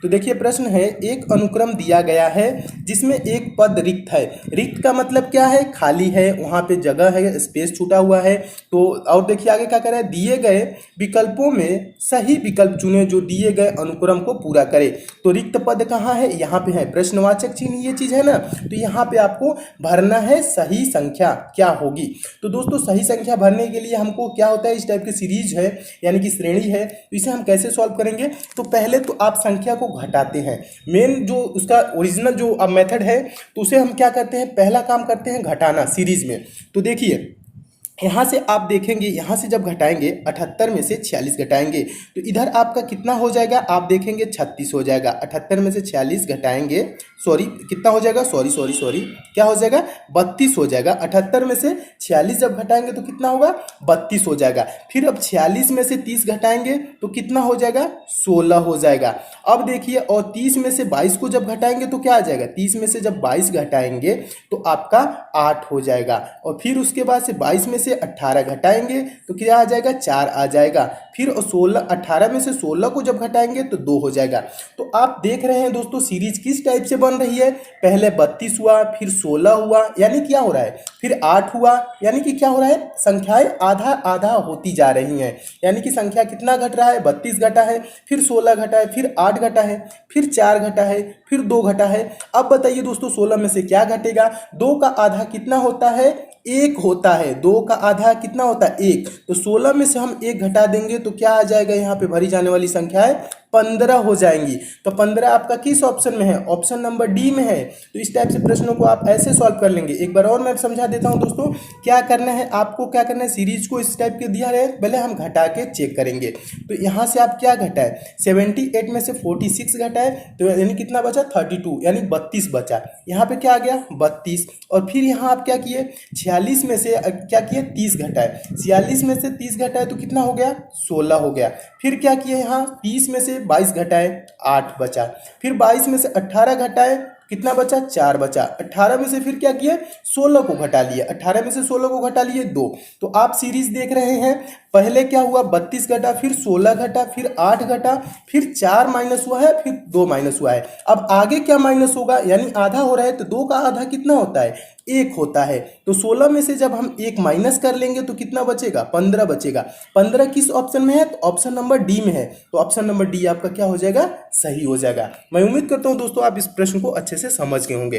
तो देखिए प्रश्न है, एक अनुक्रम दिया गया है जिसमें एक पद रिक्त है। रिक्त का मतलब क्या है? खाली है, वहाँ पे जगह है, स्पेस छूटा हुआ है। तो और देखिए आगे क्या कह रहा है, दिए गए विकल्पों में सही विकल्प चुने जो दिए गए अनुक्रम को पूरा करे। तो रिक्त पद कहाँ है? यहाँ पे है, प्रश्नवाचक चिन्ह ये चीज है ना, तो यहाँ पे आपको भरना है सही संख्या क्या होगी। तो दोस्तों सही संख्या भरने के लिए हमको क्या होता है, इस टाइप की सीरीज है यानी कि श्रेणी है, तो इसे हम कैसे सॉल्व करेंगे? तो पहले तो आप संख्या को घटाते हैं, मेन जो उसका ओरिजिनल जो मेथड है, तो उसे हम क्या करते हैं, पहला काम करते हैं घटाना सीरीज में। तो देखिए यहाँ से आप देखेंगे, यहाँ से जब घटाएंगे 78 में से 46 घटाएंगे तो इधर आपका कितना हो जाएगा, आप देखेंगे 36 हो जाएगा। 78 में से 46 घटाएंगे, सॉरी कितना हो जाएगा, सॉरी क्या हो जाएगा, 32 हो जाएगा। 78 में से 46 जब घटाएंगे तो कितना होगा, 32 हो जाएगा। फिर अब 46 में से 30 घटाएंगे तो कितना हो जाएगा, 16 हो जाएगा। अब देखिए और 30 में से 22 को जब घटाएंगे तो क्या आ जाएगा, 30 में से जब 22 घटाएंगे तो आपका 8 हो जाएगा। और फिर उसके बाद से 22 में से 18 घटाएंगे तो क्या आ जाएगा, 4 आ जाएगा। फिर 18 में से 16 को जब घटाएंगे तो 2 हो जाएगा। तो आप देख रहे हैं दोस्तों सीरीज किस टाइप से बन रही है, पहले 32 हुआ, फिर 16 हुआ, यानी क्या हो रहा है, फिर 8 हुआ, यानी कि क्या हो रहा है, संख्याएं आधा आधा होती जा रही हैं। यानी कि संख्या कितना घट रहा है, 32 घटा है, फिर 16 घटा है, फिर 8 घटा है, फिर 4 घटा है, फिर 2 घटा है। अब बताइए दोस्तों 16 में से क्या घटेगा, 2 का आधा कितना होता है, 1 होता है। 2 का आधा कितना होता है, 1। तो 16 में से हम 1 घटा देंगे तो क्या आ जाएगा, यहाँ पे भरी जाने वाली संख्या है 15 हो जाएंगी। तो 15 आपका किस ऑप्शन में है, ऑप्शन नंबर डी में है। तो इस टाइप से प्रश्नों को आप ऐसे सॉल्व कर लेंगे। एक बार और मैं समझा देता हूं दोस्तों, क्या करना है आपको, क्या करना है, सीरीज को इस टाइप के दिया है, पहले हम घटा के चेक करेंगे। तो यहाँ से आप क्या घटाए, 78 में से 46 घटाए तो यानी कितना बचा, 32, यानी 32 बचा। यहाँ पे क्या आ गया, 32। और फिर यहाँ आप क्या किए, 46 में से क्या किए, 30 घटाए। 46 में से 30 घटाए तो कितना हो गया, 16 हो गया। फिर क्या किए, यहाँ 30 में से 22 घटाए, 8 बचा। फिर 22 में से 18 घटाए, कितना बचा, 4 बचा। 18 में से फिर क्या किया, 16 को घटा लिया। 18 में से 16 को घटा लिए, 2। तो आप सीरीज देख रहे हैं, पहले क्या हुआ, 32 घटा, फिर 16 घटा, फिर 8 घटा, फिर 4 माइनस हुआ है, फिर 2 माइनस हुआ है। अब आगे क्या माइनस होगा, यानी आधा हो रहा है, तो 2 का आधा कितना होता है, 1 होता है। तो 16 में से जब हम 1 माइनस कर लेंगे तो कितना बचेगा, 15 बचेगा। 15 किस ऑप्शन में है, तो ऑप्शन नंबर डी में है। तो ऑप्शन नंबर डी आपका क्या हो जाएगा, सही हो जाएगा। मैं उम्मीद करता हूं दोस्तों आप इस प्रश्न को अच्छे से समझ गए होंगे।